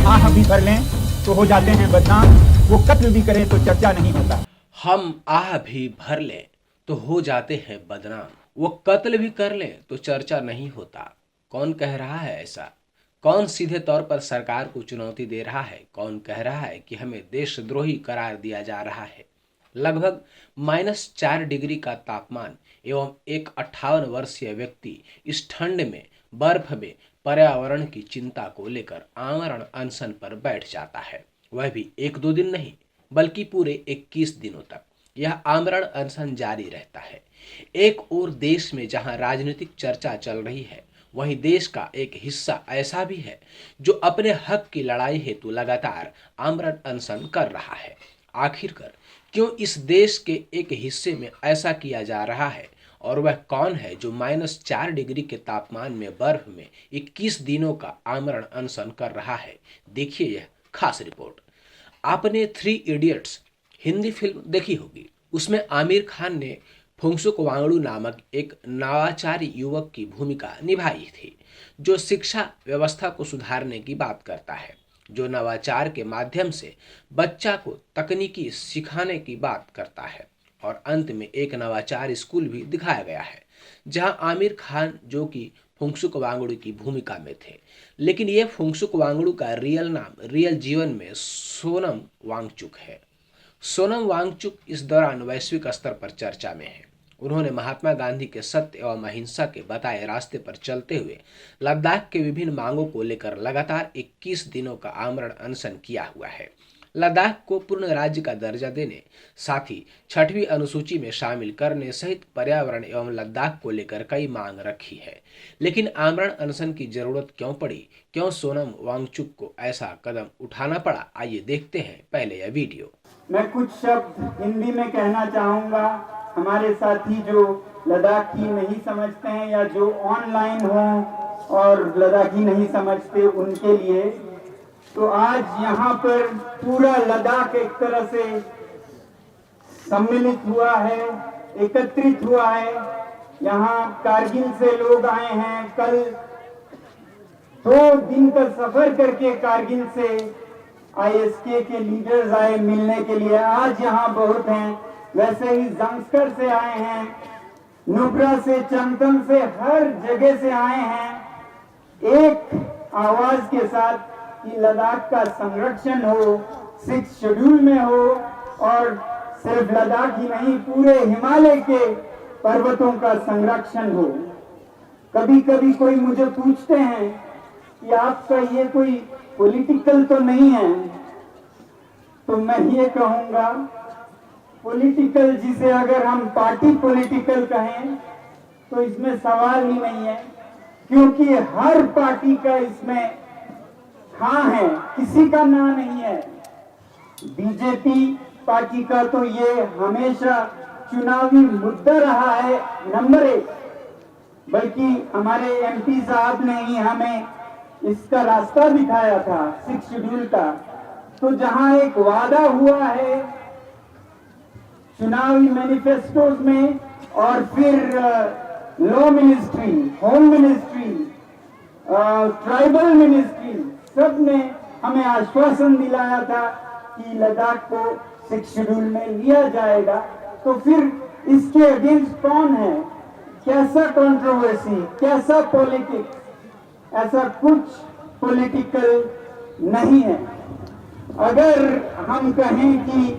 आह भी भर लें तो हो जाते हैं बदनाम, वो कत्ल भी करें तो चर्चा नहीं होता। हम आह भी भर लें तो हो जाते हैं बदनाम, वो कत्ल भी कर लें तो चर्चा नहीं होता। कौन कह रहा है ऐसा? कौन सीधे तौर पर सरकार को चुनौती दे रहा है? कौन कह रहा है कि हमें देशद्रोही करार दिया जा रहा है? लगभग -4 डिग्री का तापमान एवं एक 58 वर्षीय व्यक्ति इस ठंड में, बर्फ में पर्यावरण की चिंता को लेकर आमरण अनशन पर बैठ जाता है। वह भी एक दो दिन नहीं, बल्कि पूरे 21 दिनों तक यह आमरण अनशन जारी रहता है। एक और देश में जहां राजनीतिक चर्चा चल रही है, वहीं देश का एक हिस्सा ऐसा भी है जो अपने हक की लड़ाई हेतु लगातार आमरण अनशन कर रहा है। आखिरकार क्यों इस देश के एक हिस्से में ऐसा किया जा रहा है, और वह कौन है जो -4 डिग्री के तापमान में, बर्फ में 21 दिनों का आमरण अनशन कर रहा है? देखिए यह खास रिपोर्ट। आपने 3 इडियट्स हिंदी फिल्म देखी होगी। उसमें आमिर खान ने फुंसुक वांगडू नामक एक नवाचारी युवक की भूमिका निभाई थी, जो शिक्षा व्यवस्था को सुधारने की बात करता है, जो नवाचार के माध्यम से बच्चा को तकनीकी सिखाने की बात करता है। और अंत में एक नवाचार स्कूल भी दिखाया गया है, जहां आमिर खान जो कि फुंसुक वांगडू की भूमिका में थे। लेकिन ये फुंसुक वांगडू का रियल नाम रियल जीवन में सोनम वांगचुक है। सोनम वांगचुक इस दौरान वैश्विक स्तर पर चर्चा में है। उन्होंने महात्मा गांधी के सत्य एवं अहिंसा के बताए रास्ते पर चलते हुए लद्दाख के विभिन्न मांगों को लेकर लगातार 21 दिनों का आमरण अनशन किया हुआ है। लद्दाख को पूर्ण राज्य का दर्जा देने, साथ ही 6वीं अनुसूची में शामिल करने सहित पर्यावरण एवं लद्दाख को लेकर कई मांग रखी है। लेकिन आमरण अनशन की जरूरत क्यों पड़ी? क्यों सोनम वांगचुक को ऐसा कदम उठाना पड़ा? आइए देखते हैं पहले यह वीडियो। मैं कुछ शब्द हिंदी में कहना चाहूँगा हमारे साथी जो लद्दाखी नहीं समझते हैं या जो ऑनलाइन हों और लद्दाखी नहीं समझते उनके लिए। तो आज यहाँ पर पूरा लद्दाख एक तरह से सम्मिलित हुआ है, एकत्रित हुआ है। यहाँ कारगिल से लोग आए हैं, कल 2 दिन का सफर करके कारगिल से आईएसके के लीडर्स आए मिलने के लिए। आज यहाँ बहुत हैं। वैसे ही जंस्कर से आए हैं, नुब्रा से, चंतन से, हर जगह से आए हैं एक आवाज के साथ कि लद्दाख का संरक्षण हो, 6 शेड्यूल में हो, और सिर्फ लद्दाख ही नहीं पूरे हिमालय के पर्वतों का संरक्षण हो। कभी कभी कोई मुझे पूछते हैं कि आपका ये कोई पॉलिटिकल तो नहीं है, तो मैं ये कहूंगा पॉलिटिकल जिसे अगर हम पार्टी पॉलिटिकल कहें तो इसमें सवाल ही नहीं है, क्योंकि हर पार्टी का इसमें हाँ है, किसी का ना नहीं है। बीजेपी पार्टी का तो ये हमेशा चुनावी मुद्दा रहा है नंबर 1, बल्कि हमारे एमपी साहब ने ही हमें इसका रास्ता दिखाया था 6 शेड्यूल का। तो जहां एक वादा हुआ है चुनावी मैनिफेस्टोज में, और फिर law ministry, home ministry, tribal ministry, सब ने हमें आश्वासन दिलाया था कि लद्दाख को 6 शेड्यूल में लिया जाएगा। तो फिर इसके अगेंस्ट कौन है? कैसा कंट्रोवर्सी, कैसा पॉलिटिक्स? ऐसा कुछ पॉलिटिकल नहीं है। अगर हम कहें कि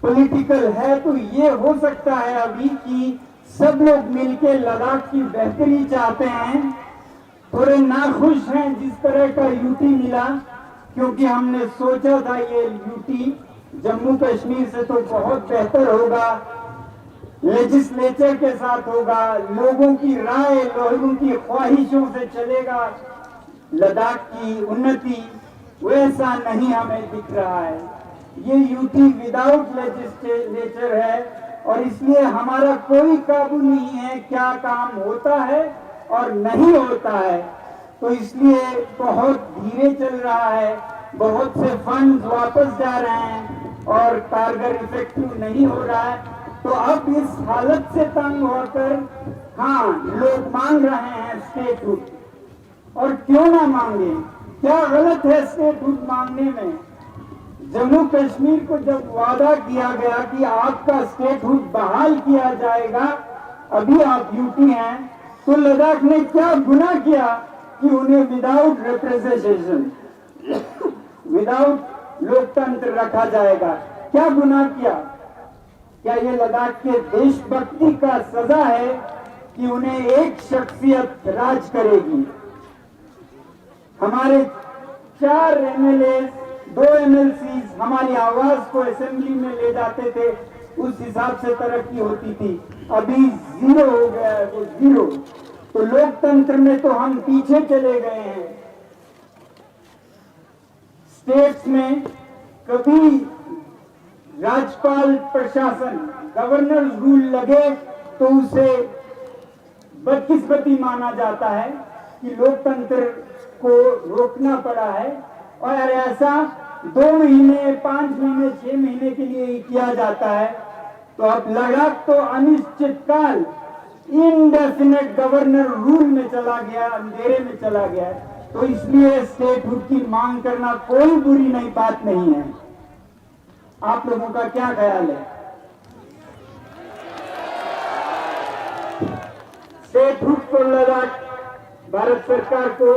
पॉलिटिकल है तो ये हो सकता है अभी कि सब लोग मिलकर लद्दाख की बेहतरी चाहते हैं, थोड़े नाखुश हैं जिस तरह का यूटी मिला, क्योंकि हमने सोचा था ये यूटी जम्मू कश्मीर से तो बहुत बेहतर होगा, लेजिस्लेचर के साथ होगा, लोगों की राय, लोगों की ख्वाहिशों से चलेगा लद्दाख की उन्नति। वैसा नहीं हमें दिख रहा है। ये यूटी विदाउट लेजिस्लेचर है, और इसलिए हमारा कोई काबू नहीं है क्या काम होता है और नहीं होता है। तो इसलिए बहुत धीरे चल रहा है, बहुत से फंड वापस जा रहे हैं और कारगर इफेक्टिव नहीं हो रहा है। तो अब इस हालत से तंग होकर हाँ लोग मांग रहे हैं स्टेटहुड, और क्यों ना मांगे, क्या गलत है स्टेटहुड मांगने में? जम्मू कश्मीर को जब वादा किया गया कि आपका स्टेटहुड बहाल किया जाएगा, अभी आप यूटी हैं, तो लद्दाख ने क्या गुनाह किया कि उन्हें विदाउट रिप्रेजेंटेशन, विदाउट लोकतंत्र रखा जाएगा? क्या गुनाह किया? क्या ये लद्दाख के देशभक्ति का सजा है कि उन्हें एक शख्सियत राज करेगी? हमारे 4 एमएलए, 2 एमएलसी हमारी आवाज को असेंबली में ले जाते थे, उस हिसाब से तरक्की होती थी। अभी 0 हो गया है, वो 0। तो लोकतंत्र में तो हम पीछे चले गए हैं। स्टेट्स में कभी राज्यपाल प्रशासन, गवर्नर रूल लगे तो उसे बदकिस्मती माना जाता है कि लोकतंत्र को रोकना पड़ा है, और ऐसा 2 महीने, 5 महीने, 6 महीने के लिए ही किया जाता है। तो अब लद्दाख तो अनिश्चित काल इनडेफिनेट गवर्नर रूल में चला गया, अंधेरे में चला गया। तो इसलिए स्टेटहुड की मांग करना कोई बुरी नहीं बात नहीं है। आप लोगों का क्या ख्याल है? स्टेटहुड को लद्दाख, भारत सरकार को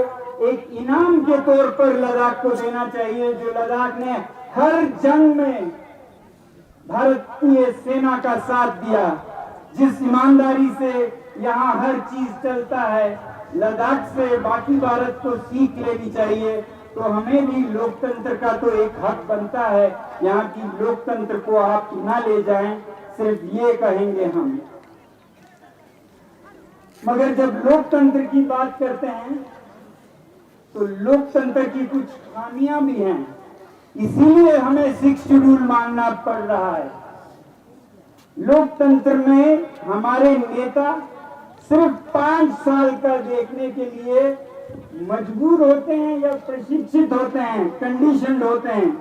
एक इनाम के तौर पर लद्दाख को देना चाहिए, जो लद्दाख ने हर जंग में भारतीय सेना का साथ दिया। जिस ईमानदारी से यहाँ हर चीज चलता है, लद्दाख से बाकी भारत को सीख लेनी चाहिए। तो हमें भी लोकतंत्र का तो एक हक बनता है, यहाँ की लोकतंत्र को आप न ले जाएं, सिर्फ ये कहेंगे हम। मगर जब लोकतंत्र की बात करते हैं तो लोकतंत्र की कुछ खामियां भी हैं, इसीलिए हमें 6 शेड्यूल मांगना पड़ रहा है। लोकतंत्र में हमारे नेता सिर्फ 5 साल का देखने के लिए मजबूर होते हैं या प्रशिक्षित होते हैं, कंडीशनड होते हैं।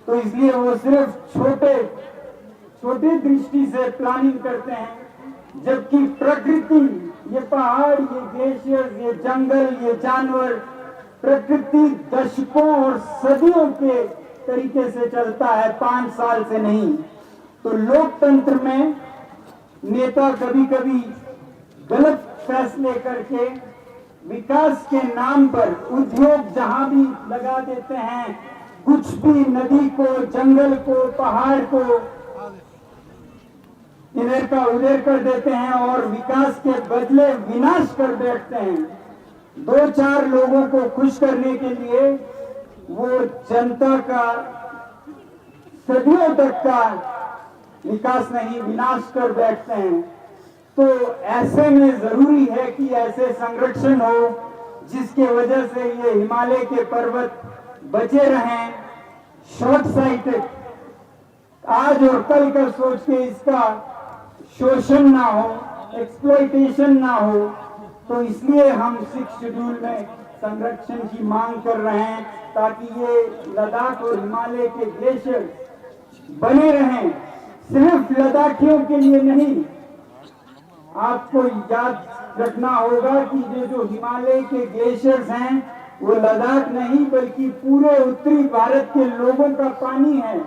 तो इसलिए वो सिर्फ छोटे दृष्टि से प्लानिंग करते हैं, जबकि प्रकृति, ये पहाड़, ये ग्लेशियर, ये जंगल, ये जानवर, प्रकृति दशकों और सदियों के तरीके से चलता है, 5 साल से नहीं। तो लोकतंत्र में नेता कभी कभी गलत फैसले करके विकास के नाम पर उद्योग जहां भी लगा देते हैं, कुछ भी नदी को, जंगल को, पहाड़ को इधर का उधर कर देते हैं और विकास के बदले विनाश कर बैठते हैं। 2-4 लोगों को खुश करने के लिए वो जनता का सदियों तक का विकास नहीं, विनाश कर बैठते हैं। तो ऐसे में जरूरी है कि ऐसे संरक्षण हो जिसके वजह से ये हिमालय के पर्वत बचे रहें। शॉर्ट साइटेड आज और कल का सोच के इसका शोषण ना हो, एक्सप्लॉइटेशन ना हो। तो इसलिए हम 6 शेड्यूल में संरक्षण की मांग कर रहे हैं, ताकि ये लद्दाख और हिमालय के ग्लेशियर बने रहें, सिर्फ लद्दाखियों के लिए नहीं। आपको याद रखना होगा कि ये जो हिमालय के ग्लेशियर्स हैं वो लद्दाख नहीं बल्कि पूरे उत्तरी भारत के लोगों का पानी है।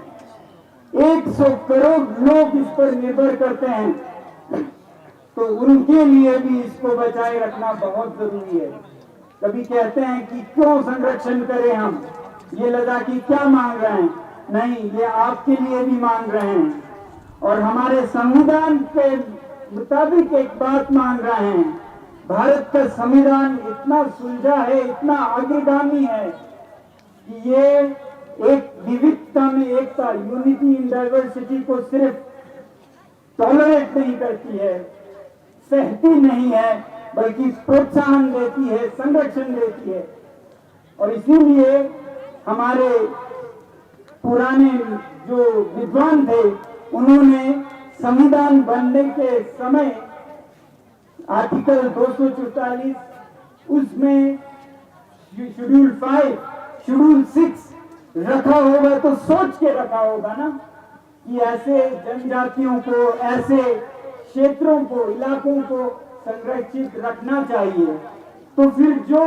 100 करोड़ लोग इस पर निर्भर करते हैं, तो उनके लिए भी इसको बचाए रखना बहुत जरूरी है। कभी कहते हैं कि क्यों संरक्षण करें हम, ये लद्दाखी क्या मांग रहे हैं? नहीं, ये आपके लिए भी मांग रहे हैं और हमारे संविधान के मुताबिक एक बात मांग रहे हैं। भारत का संविधान इतना सुलझा है, इतना अग्रगामी है कि ये एक विविधता में एकता, यूनिटी इन डाइवर्सिटी को सिर्फ टॉलरेट नहीं करती है, सहती नहीं है, बल्कि प्रोत्साहन देती है, संरक्षण देती है। और इसीलिए हमारे पुराने जो विद्वान थे उन्होंने संविधान बनने के समय आर्टिकल 244 उसमें शेड्यूल 5, शेड्यूल 6 रखा होगा तो सोच के रखा होगा ना कि ऐसे जनजातियों को, ऐसे क्षेत्रों को, इलाकों को संरक्षित रखना चाहिए। तो फिर जो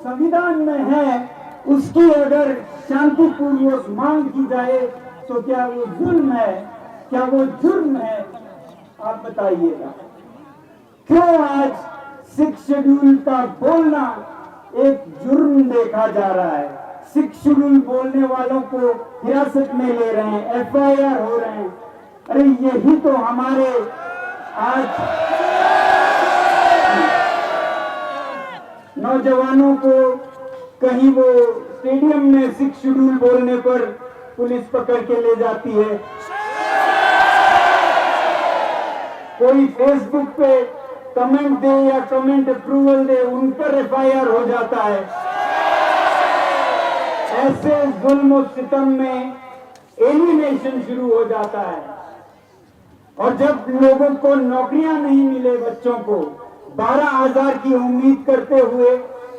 संविधान में है उसकी अगर शांतिपूर्वक मांग की जाए तो क्या वो जुल्म है, क्या वो जुर्म है? आप बताइएगा। क्यों आज 6 शेड्यूल का बोलना एक जुर्म देखा जा रहा है? 6 शेड्यूल बोलने वालों को हिरासत में ले रहे हैं, FIR हो रहे हैं। अरे यही तो हमारे आज नौजवानों को कहीं वो स्टेडियम में 6 शेड्यूल बोलने पर पुलिस पकड़ के ले जाती है, कोई फेसबुक पे कमेंट दे या कमेंट अप्रूवल दे उन पर FIR हो जाता है। ऐसे जुल्म और सितम में एलिमिनेशन शुरू हो जाता है। और जब लोगों को नौकरियां नहीं मिले, बच्चों को 12,000 की उम्मीद करते हुए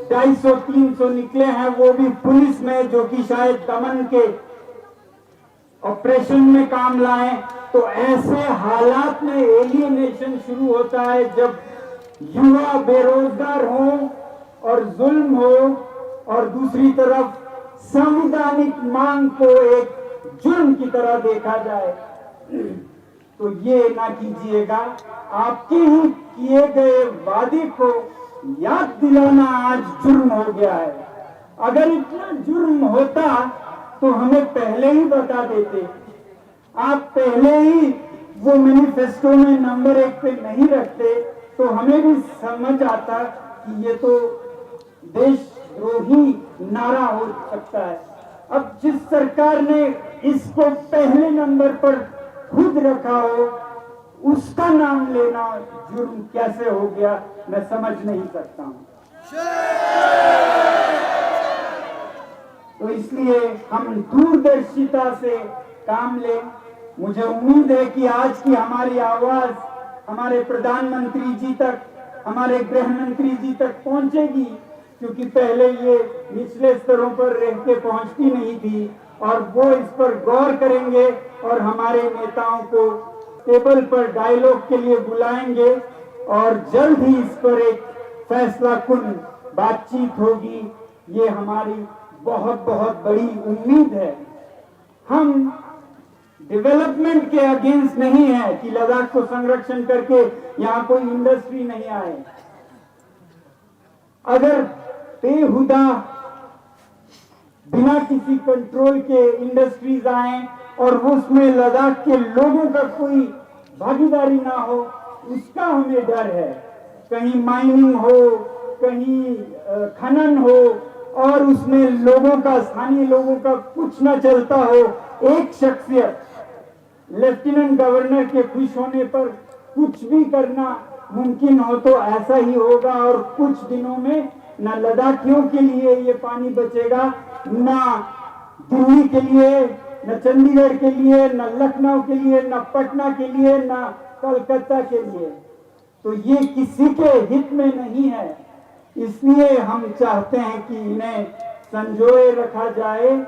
250-300 निकले हैं, वो भी पुलिस में, जो कि शायद दमन के ऑपरेशन में काम लाए। तो ऐसे हालात में एलियनेशन शुरू होता है जब युवा बेरोजगार हो और जुल्म हो, और दूसरी तरफ संवैधानिक मांग को एक जुर्म की तरह देखा जाए। तो ये ना कीजिएगा। आपके ही किए गए वादे को याद दिलाना आज जुर्म हो गया है। अगर इतना जुर्म होता तो हमें पहले ही बता देते। आप पहले ही वो मैनिफेस्टो में नंबर 1 पे नहीं रखते तो हमें भी समझ आता कि ये तो देशद्रोही नारा हो सकता है। अब जिस सरकार ने इसको पहले नंबर पर खुद रखा हो, उसका नाम लेना जुर्म कैसे हो गया, मैं समझ नहीं सकता हूं। तो इसलिए हम दूरदर्शिता से काम लें। मुझे उम्मीद है कि आज की हमारी आवाज हमारे प्रधानमंत्री जी तक, हमारे गृह मंत्री जी तक पहुंचेगी, क्योंकि पहले ये निचले स्तरों पर रह के पहुंचती नहीं थी, और वो इस पर गौर करेंगे और हमारे नेताओं को टेबल पर डायलॉग के लिए बुलाएंगे और जल्द ही इस पर एक फैसला कुन बातचीत होगी। ये हमारी बहुत बहुत बड़ी उम्मीद है। हम डेवलपमेंट के अगेंस्ट नहीं है कि लद्दाख को संरक्षण करके यहाँ कोई इंडस्ट्री नहीं आए। अगर बेहुदा बिना किसी कंट्रोल के इंडस्ट्रीज आए और उसमें लद्दाख के लोगों का कोई भागीदारी ना हो, उसका हमें डर है। कहीं माइनिंग हो, कहीं खनन हो और उसमें लोगों का, स्थानीय लोगों का कुछ ना चलता हो। एक शख्सियत लेफ्टिनेंट गवर्नर के खुश होने पर कुछ भी करना मुमकिन हो तो ऐसा ही होगा, और कुछ दिनों में न लद्दाखियों के लिए ये पानी बचेगा, न दिल्ली के लिए, न चंडीगढ़ के लिए, न लखनऊ के लिए, न पटना के लिए, न कलकत्ता के लिए। तो ये किसी के हित में नहीं है। इसलिए हम चाहते हैं कि इन्हें संजोए रखा जाए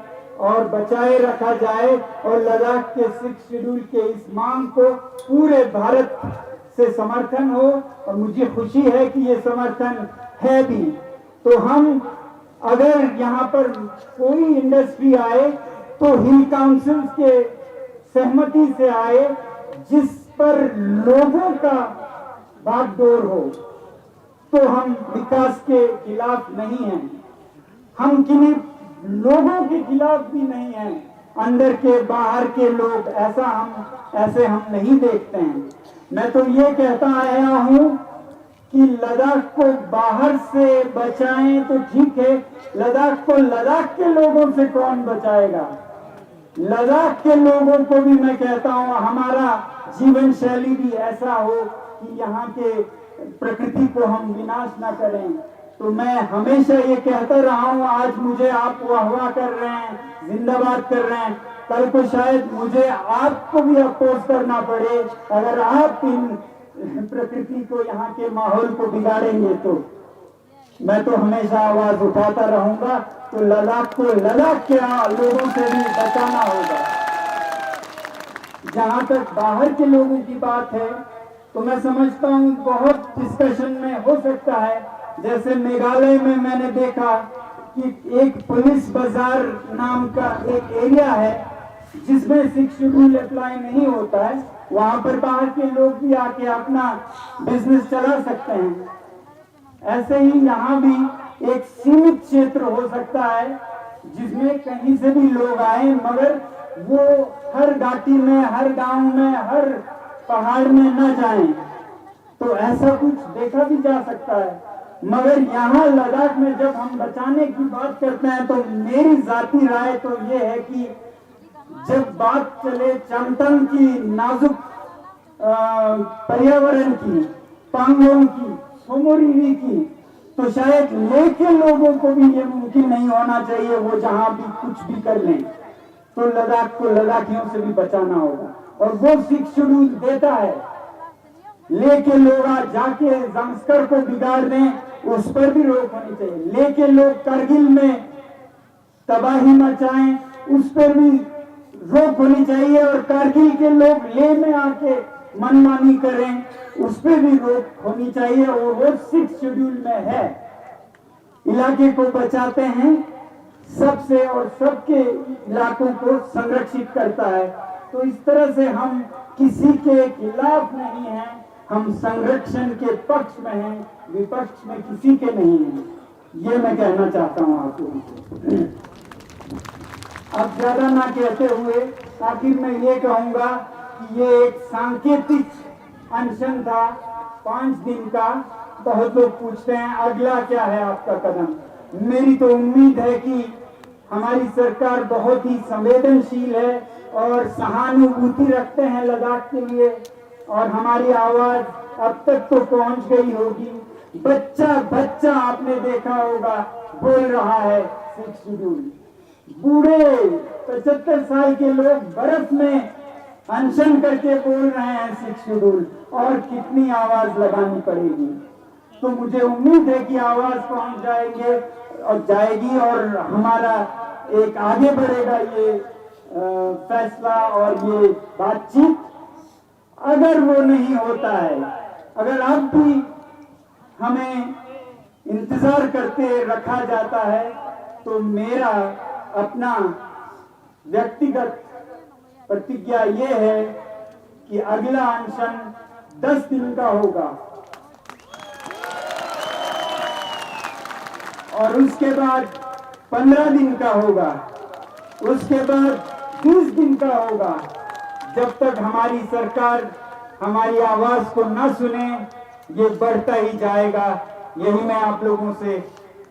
और बचाए रखा जाए, और लद्दाख के 6 शेड्यूल के इस मांग को पूरे भारत से समर्थन हो, और मुझे खुशी है कि ये समर्थन है भी। तो हम अगर यहाँ पर कोई इंडस्ट्री आए तो हिल काउंसिल के सहमति से आए, जिस पर लोगों का बागडोर हो। तो हम विकास के खिलाफ नहीं हैं, हम किन्हीं लोगों के खिलाफ भी नहीं हैं, अंदर के बाहर के लोग, ऐसे हम नहीं देखते हैं। मैं तो ये कहता आया हूं कि लद्दाख को बाहर से बचाएं तो ठीक है, लद्दाख को लद्दाख के लोगों से कौन बचाएगा? लद्दाख के लोगों को भी मैं कहता हूं हमारा जीवन शैली भी ऐसा हो कि यहाँ के प्रकृति को हम विनाश ना करें। तो मैं हमेशा ये कहता रहा हूं, आज मुझे आप वाह कर रहे हैं, जिंदाबाद कर रहे हैं, कल को शायद मुझे आपको भी अपोज करना पड़े अगर आप इन प्रकृति को, यहाँ के माहौल को बिगाड़ेंगे। तो मैं तो हमेशा आवाज उठाता रहूंगा। तो लद्दाख को लद्दाख के लोगों से भी बचाना होगा। जहां तक बाहर के लोगों की बात है तो मैं समझता हूं बहुत डिस्कशन में हो सकता है। जैसे मेघालय में मैंने देखा कि एक पुलिस बाजार नाम का एक एरिया है जिसमें 6 शेड्यूल अप्लाई नहीं होता है, वहां पर बाहर के लोग भी आके अपना बिजनेस चला सकते हैं। ऐसे ही यहाँ भी एक सीमित क्षेत्र हो सकता है जिसमें कहीं से भी लोग आए, मगर वो हर घाटी में, हर गांव में, हर पहाड़ में न जाएं। तो ऐसा कुछ देखा भी जा सकता है। मगर यहाँ लद्दाख में जब हम बचाने की बात करते हैं तो मेरी जाती राय तो ये है कि जब बात चले चमतम की नाजुक पर्यावरण की, पांगोंग की, सोमोरिरी की, तो शायद लेह के लोगों को भी ये मुमकिन नहीं होना चाहिए वो जहां भी कुछ भी कर लें। तो लद्दाख को लद्दाखियों से भी बचाना होगा और वो 6 शेड्यूल देता है। लेह के लोग आज जाके जंस्कर को बिगाड़ दें, उस पर भी रोक होनी चाहिए। लेह के लोग करगिल में तबाही मचाएं, उस पर भी रोक होनी चाहिए। और कारगिल के लोग लेह में आके मनमानी करें, उस पर भी रोक होनी चाहिए। और वो 6 शेड्यूल में है। इलाके को बचाते हैं सबसे और सबके इलाकों को संरक्षित करता है। तो इस तरह से हम किसी के खिलाफ नहीं हैं, हम संरक्षण के पक्ष में हैं, विपक्ष में किसी के नहीं हैं। ये मैं कहना चाहता हूँ आप लोगों को। अब ज्यादा ना कहते हुए आखिर मैं ये कहूंगा कि ये एक सांकेतिक अनशन था 5 दिन का। बहुत लोग पूछते हैं अगला क्या है आपका कदम। मेरी तो उम्मीद है कि हमारी सरकार बहुत ही संवेदनशील है और सहानुभूति रखते हैं लद्दाख के लिए, और हमारी आवाज अब तक तो पहुंच गई होगी। बच्चा बच्चा आपने देखा होगा बोल रहा है 6 शेड्यूल। बूढ़े 75 साल के लोग बर्फ में अनशन करके बोल रहे हैं 6 शेड्यूल, और कितनी आवाज लगानी पड़ेगी। तो मुझे उम्मीद है कि आवाज पहुंच जाएंगे और जाएगी और हमारा एक आगे बढ़ेगा ये फैसला और ये बातचीत। अगर वो नहीं होता है, अगर अब भी हमें इंतजार करते रखा जाता है, तो मेरा अपना व्यक्तिगत प्रतिज्ञा ये है कि अगला अनशन 10 दिन का होगा और उसके बाद 15 दिन का होगा, उसके बाद 20 दिन का होगा। जब तक हमारी सरकार हमारी आवाज को न सुने, ये बढ़ता ही जाएगा। यही मैं आप लोगों से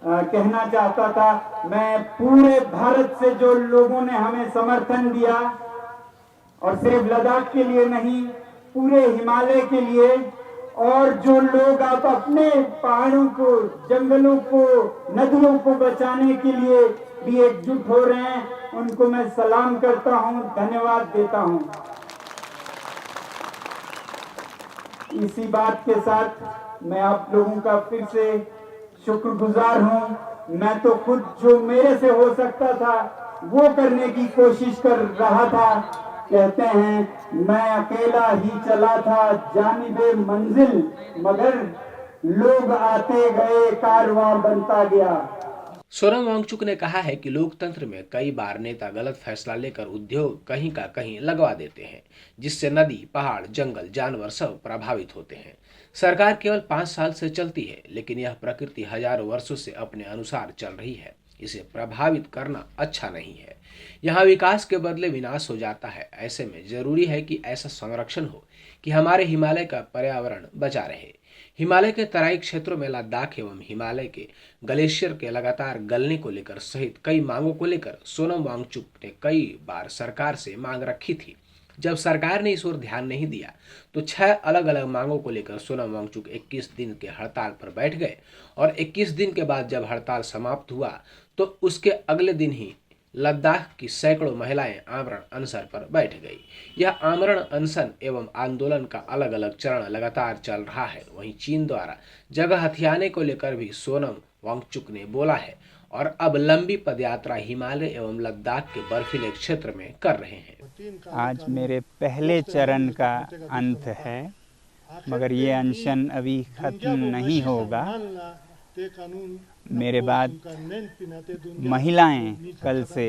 कहना चाहता था। मैं पूरे भारत से जो लोगों ने हमें समर्थन दिया, और सिर्फ लद्दाख के लिए नहीं, पूरे हिमालय के लिए, और जो लोग आप अपने पहाड़ों को, जंगलों को, नदियों को बचाने के लिए भी एकजुट हो रहे हैं, उनको मैं सलाम करता हूं, धन्यवाद देता हूं। इसी बात के साथ मैं आप लोगों का फिर से शुक्रगुजार हूं। मैं तो खुद जो मेरे से हो सकता था वो करने की कोशिश कर रहा था। कहते हैं मैं अकेला ही चला था जानिबे मंजिल, मगर लोग आते गए कारवां बनता गया। सोनम वांगचुक ने कहा है कि लोकतंत्र में कई बार नेता गलत फैसला लेकर उद्योग कहीं का कहीं लगवा देते हैं, जिससे नदी, पहाड़, जंगल, जानवर सब प्रभावित होते हैं। सरकार केवल 5 साल से चलती है, लेकिन यह प्रकृति हजारों वर्षों से अपने अनुसार चल रही है। इसे प्रभावित करना अच्छा नहीं है। यहाँ विकास के बदले विनाश हो जाता है। ऐसे में जरूरी है कि ऐसा संरक्षण हो कि हमारे हिमालय का पर्यावरण बचा रहे। हिमालय के तराई क्षेत्रों में लद्दाख एवं हिमालय के ग्लेशियर के लगातार गलने को लेकर सहित कई मांगों को लेकर सोनम वांगचुक ने कई बार सरकार से मांग रखी थी। जब सरकार ने इस ओर ध्यान नहीं दिया तो 6 अलग अलग मांगों को लेकर सोनम वांगचुक 21 दिन के हड़ताल पर बैठ गए, और 21 दिन के बाद जब हड़ताल समाप्त हुआ तो उसके अगले दिन ही लद्दाख की सैकड़ों महिलाएं आमरण अनशन पर बैठ गई। यह आमरण अनशन एवं आंदोलन का अलग अलग चरण लगातार चल रहा है। वहीं चीन द्वारा जगह हथियाने को लेकर भी सोनम वांगचुक ने बोला है और अब लंबी पदयात्रा हिमालय एवं लद्दाख के बर्फीले क्षेत्र में कर रहे हैं। आज मेरे पहले चरण का अंत है, मगर ये अनशन अभी खत्म नहीं होगा। मेरे बाद महिलाएं कल से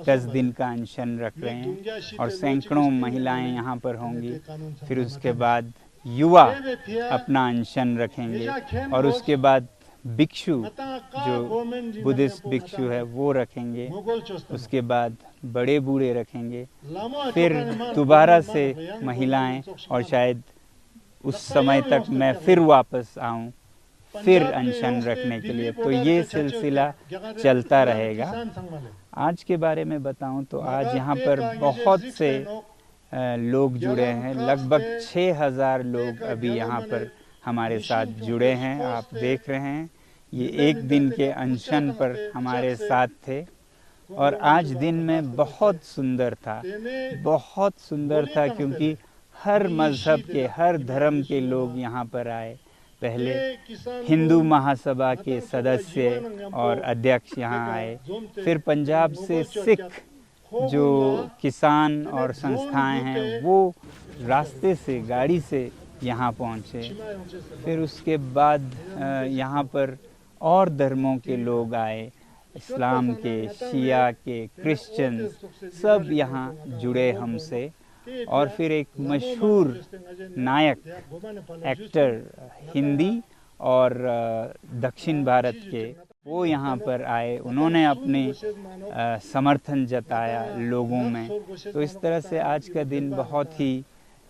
10 दिन का अनशन रख रहे हैं और सैकड़ों महिलाएं यहाँ पर होंगी। फिर उसके बाद युवा अपना अनशन रखेंगे और उसके बाद भिक्षु जो बुद्धिस्ट भिक्षु है वो रखेंगे। उसके बाद बड़े बूढ़े रखेंगे। फिर दोबारा से महिलाएं और शायद उस समय तक मैं फिर वापस आऊं फिर अनशन रखने के लिए। तो ये सिलसिला चलता रहेगा। आज के बारे में बताऊं तो आज यहाँ पर बहुत से लोग जुड़े हैं। लगभग 6000 लोग अभी यहाँ पर हमारे साथ जुड़े हैं। आप देख रहे हैं ये एक दिन के अनशन पर हमारे साथ थे और आज दिन में बहुत सुंदर था, बहुत सुंदर था क्योंकि हर मज़हब के, हर धर्म के लोग यहाँ पर आए। पहले हिंदू महासभा के सदस्य और अध्यक्ष यहाँ आए, फिर पंजाब से सिख जो किसान और संस्थाएं हैं वो रास्ते से गाड़ी से यहाँ पहुँचे। फिर उसके बाद यहाँ पर और धर्मों के लोग आए, इस्लाम के, शिया के, क्रिश्चियंस सब यहाँ जुड़े हमसे। और फिर एक मशहूर नायक, एक्टर, हिंदी और दक्षिण भारत के, वो यहाँ पर आए। उन्होंने अपने समर्थन जताया लोगों में। तो इस तरह से आज का दिन बहुत ही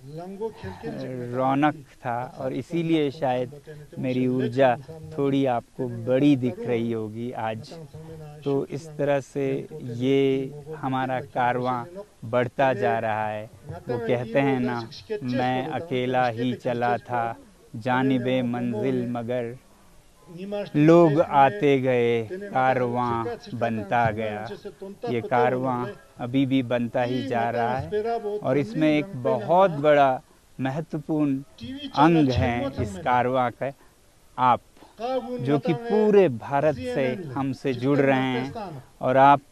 रौनक था और इसीलिए शायद मेरी ऊर्जा थोड़ी आपको बड़ी दिख रही होगी आज। तो इस तरह से ये हमारा कारवां बढ़ता जा रहा है। वो कहते हैं ना, मैं अकेला ही चला था जानिबे मंजिल मगर लोग आते गए कारवां बनता गया। ये कारवां अभी भी बनता ही जा रहा है और इसमें एक बहुत बड़ा महत्वपूर्ण अंग है इस कारवां का आप, जो कि पूरे भारत से हमसे जुड़ रहे हैं और आप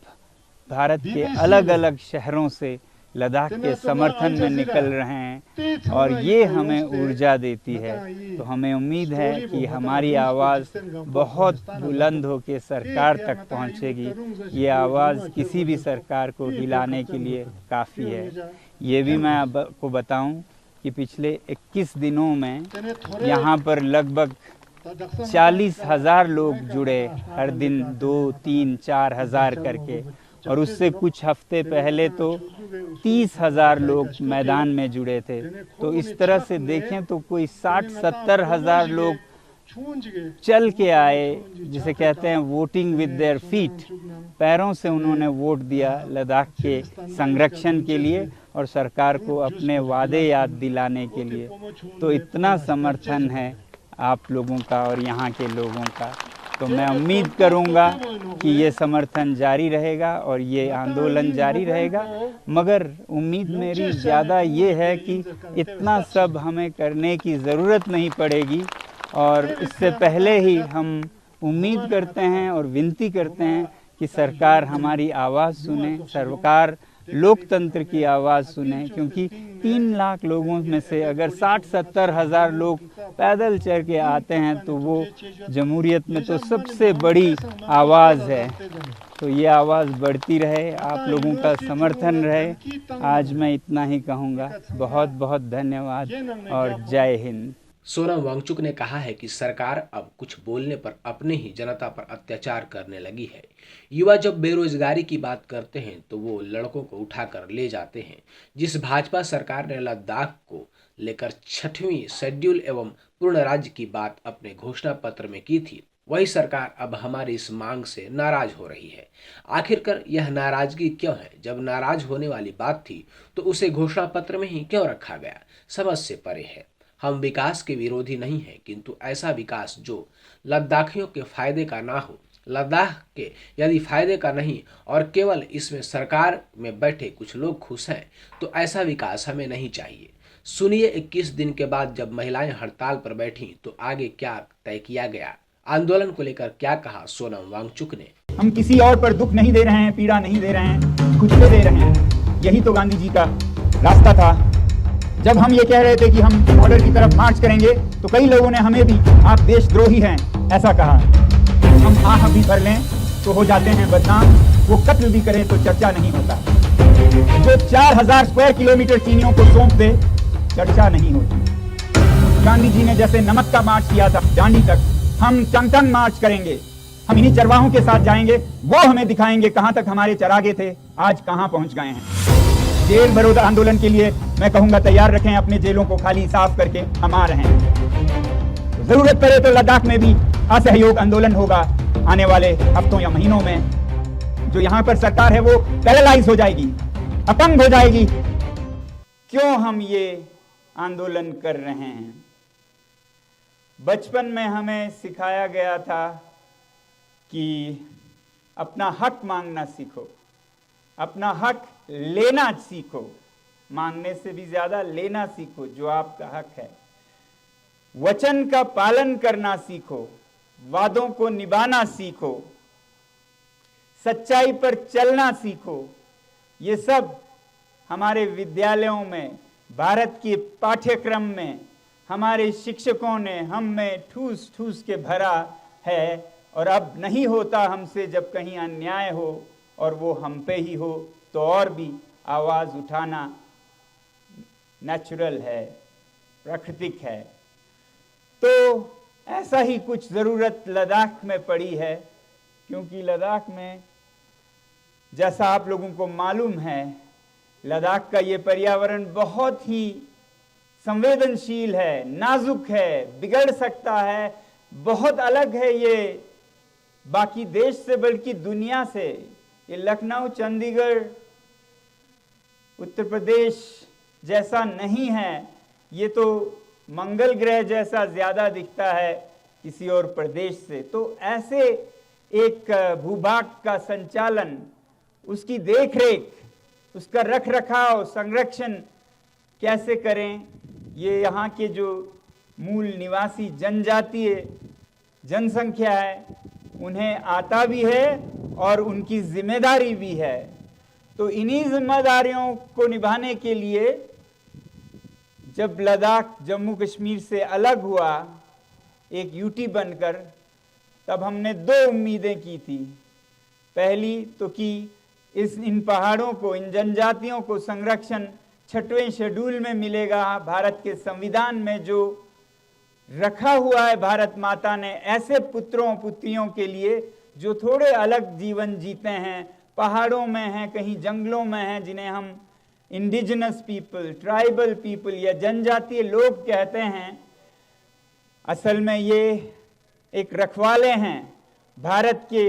भारत के अलग अलग शहरों से लद्दाख के समर्थन में निकल रहे हैं और ये हमें ऊर्जा देती है। तो हमें उम्मीद है कि हमारी आवाज़ बहुत बुलंद होकर सरकार तक पहुंचेगी। ये आवाज़ किसी भी सरकार को हिलाने के लिए काफ़ी है। ये भी मैं आपको बताऊं कि पिछले 21 दिनों में यहाँ पर लगभग 40,000 लोग जुड़े, हर दिन 2, 3, 4 हज़ार करके। और उससे कुछ हफ्ते पहले तो 30,000 लोग मैदान में जुड़े थे। तो इस तरह से देखें तो कोई 60-70 हज़ार लोग चल के आए, जिसे कहते हैं वोटिंग विद देयर फीट। पैरों से उन्होंने वोट दिया लद्दाख के संरक्षण के लिए और सरकार को अपने वादे याद दिलाने के लिए। तो इतना समर्थन है आप लोगों का और यहाँ के लोगों का। तो मैं उम्मीद करूंगा कि ये समर्थन जारी रहेगा और ये आंदोलन जारी रहेगा। मगर उम्मीद मेरी ज़्यादा ये है कि इतना सब हमें करने की ज़रूरत नहीं पड़ेगी और इससे पहले ही हम उम्मीद करते हैं और विनती करते हैं कि सरकार हमारी आवाज़ सुने, सरकार लोकतंत्र की आवाज़ सुने। क्योंकि 3 लाख लोगों में से अगर 60-70 हज़ार लोग पैदल चल के आते हैं तो वो जमहूरियत में तो सबसे बड़ी आवाज़ है। तो ये आवाज़ बढ़ती रहे, आप लोगों का समर्थन रहे। आज मैं इतना ही कहूँगा। बहुत बहुत धन्यवाद और जय हिंद। सोनम वांगचुक ने कहा है कि सरकार अब कुछ बोलने पर अपने ही जनता पर अत्याचार करने लगी है। युवा जब बेरोजगारी की बात करते हैं तो वो लड़कों को उठाकर ले जाते हैं। जिस भाजपा सरकार ने लद्दाख को लेकर 6वें शेड्यूल एवं पूर्ण राज्य की बात अपने घोषणा पत्र में की थी, वही सरकार अब हमारी इस मांग से नाराज हो रही है। आखिरकार यह नाराजगी क्यों है? जब नाराज होने वाली बात थी तो उसे घोषणा पत्र में ही क्यों रखा गया? समझ से परे है। हम विकास के विरोधी नहीं हैं, किंतु ऐसा विकास जो लद्दाखियों के फायदे का ना हो, लद्दाख के यदि फायदे का नहीं और केवल इसमें सरकार में बैठे कुछ लोग खुश हैं, तो ऐसा विकास हमें नहीं चाहिए। सुनिए 21 दिन के बाद जब महिलाएं हड़ताल पर बैठी तो आगे क्या तय किया गया, आंदोलन को लेकर क्या कहा सोनम वांगचुक ने। हम किसी और पर दुख नहीं दे रहे हैं, पीड़ा नहीं दे रहे हैं, खुद को दे रहे हैं। यही तो गांधी जी का रास्ता था। जब हम ये कह रहे थे कि हम बॉर्डर की तरफ मार्च करेंगे तो कई लोगों ने हमें भी आप देशद्रोही हैं ऐसा कहा। हम आह भी भर लें तो हो जाते हैं बदनाम, वो कत्ल भी करें तो चर्चा नहीं होता। जो 4000 स्क्वायर किलोमीटर चीनियों को सौंप दे, चर्चा नहीं होती। गांधी जी ने जैसे नमक का मार्च किया था दांडी तक, हम टंग मार्च करेंगे। हम इन्हीं चरवाहों के साथ जाएंगे, वो हमें दिखाएंगे कहां तक हमारे चरागे थे, आज कहां पहुंच गए हैं। जेल बरोध आंदोलन के लिए मैं कहूंगा तैयार रखें अपने जेलों को, खाली साफ करके हम आ रहे हैं। जरूरत पड़े तो लद्दाख में भी असहयोग आंदोलन होगा आने वाले हफ्तों या महीनों में। जो यहां पर सरकार है वो पैरालाइज हो जाएगी, अपंग हो जाएगी। क्यों हम ये आंदोलन कर रहे हैं? बचपन में हमें सिखाया गया था कि अपना हक मांगना सीखो, अपना हक लेना सीखो, मांगने से भी ज्यादा लेना सीखो जो आपका हक है। वचन का पालन करना सीखो, वादों को निभाना सीखो, सच्चाई पर चलना सीखो। ये सब हमारे विद्यालयों में, भारत के पाठ्यक्रम में हमारे शिक्षकों ने हम में ठूस ठूस के भरा है। और अब नहीं होता हमसे जब कहीं अन्याय हो और वो हम पे ही हो, तो और भी आवाज उठाना नेचुरल है, प्राकृतिक है। तो ऐसा ही कुछ जरूरत लद्दाख में पड़ी है, क्योंकि लद्दाख में जैसा आप लोगों को मालूम है, लद्दाख का ये पर्यावरण बहुत ही संवेदनशील है, नाजुक है, बिगड़ सकता है, बहुत अलग है ये बाकी देश से, बल्कि दुनिया से। ये लखनऊ, चंडीगढ़, उत्तर प्रदेश जैसा नहीं है, ये तो मंगल ग्रह जैसा ज्यादा दिखता है किसी और प्रदेश से। तो ऐसे एक भूभाग का संचालन, उसकी देखरेख, उसका रख रखाव, संरक्षण कैसे करें, ये यहाँ के जो मूल निवासी जनजातीय जनसंख्या है उन्हें आता भी है और उनकी जिम्मेदारी भी है। तो इन्हीं जिम्मेदारियों को निभाने के लिए जब लद्दाख जम्मू कश्मीर से अलग हुआ एक यूटी बनकर, तब हमने दो उम्मीदें की थी। पहली तो कि इन पहाड़ों को, इन जनजातियों को संरक्षण 6वें शेड्यूल में मिलेगा, भारत के संविधान में जो रखा हुआ है भारत माता ने ऐसे पुत्रों पुत्रियों के लिए जो थोड़े अलग जीवन जीते हैं, पहाड़ों में हैं, कहीं जंगलों में हैं, जिन्हें हम इंडिजिनस पीपल, ट्राइबल पीपल या जनजातीय लोग कहते हैं। असल में ये एक रखवाले हैं भारत के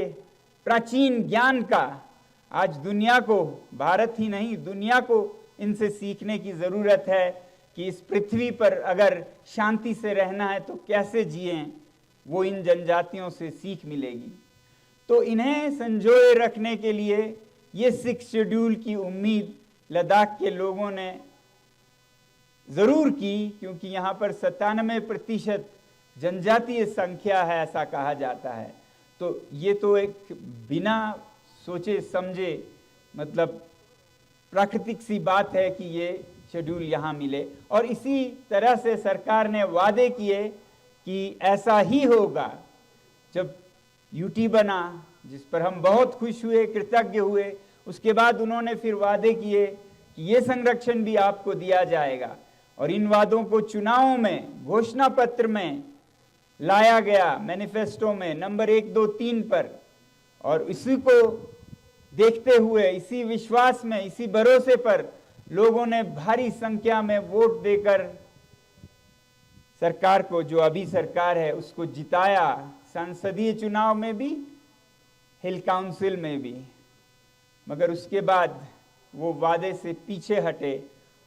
प्राचीन ज्ञान का। आज दुनिया को, भारत ही नहीं दुनिया को इनसे सीखने की जरूरत है कि इस पृथ्वी पर अगर शांति से रहना है तो कैसे जिएं, वो इन जनजातियों से सीख मिलेगी। तो इन्हें संजोए रखने के लिए ये 6 शेड्यूल की उम्मीद लद्दाख के लोगों ने जरूर की, क्योंकि यहाँ पर 97% जनजातीय संख्या है ऐसा कहा जाता है। तो ये तो एक बिना सोचे समझे मतलब प्राकृतिक सी बात है कि ये शेड्यूल यहाँ मिले। और इसी तरह से सरकार ने वादे किए कि ऐसा ही होगा। जब यूटी बना, जिस पर हम बहुत खुश हुए, कृतज्ञ हुए, उसके बाद उन्होंने फिर वादे किए कि ये संरक्षण भी आपको दिया जाएगा। और इन वादों को चुनावों में, घोषणा पत्र में लाया गया, मैनिफेस्टो में नंबर 1, 2, 3 पर। और इसी को देखते हुए, इसी विश्वास में, इसी भरोसे पर लोगों ने भारी संख्या में वोट देकर सरकार को, जो अभी सरकार है, उसको जिताया। संसदीय चुनाव में भी, हिल काउंसिल में भी। मगर उसके बाद वो वादे से पीछे हटे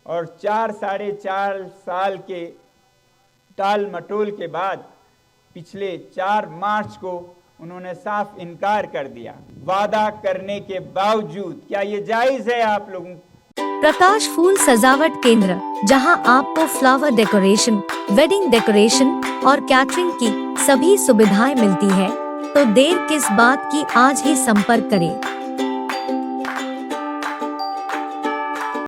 और 4-4.5 साल के टाल मटोल के बाद पिछले 4 मार्च को उन्होंने साफ इनकार कर दिया। वादा करने के बावजूद क्या ये जायज है आप लोगों? प्रकाश फूल सजावट केंद्र, जहां आपको फ्लावर डेकोरेशन, वेडिंग डेकोरेशन और कैटरिंग की सभी सुविधाएं मिलती है। तो देर किस बात की, आज ही संपर्क करें।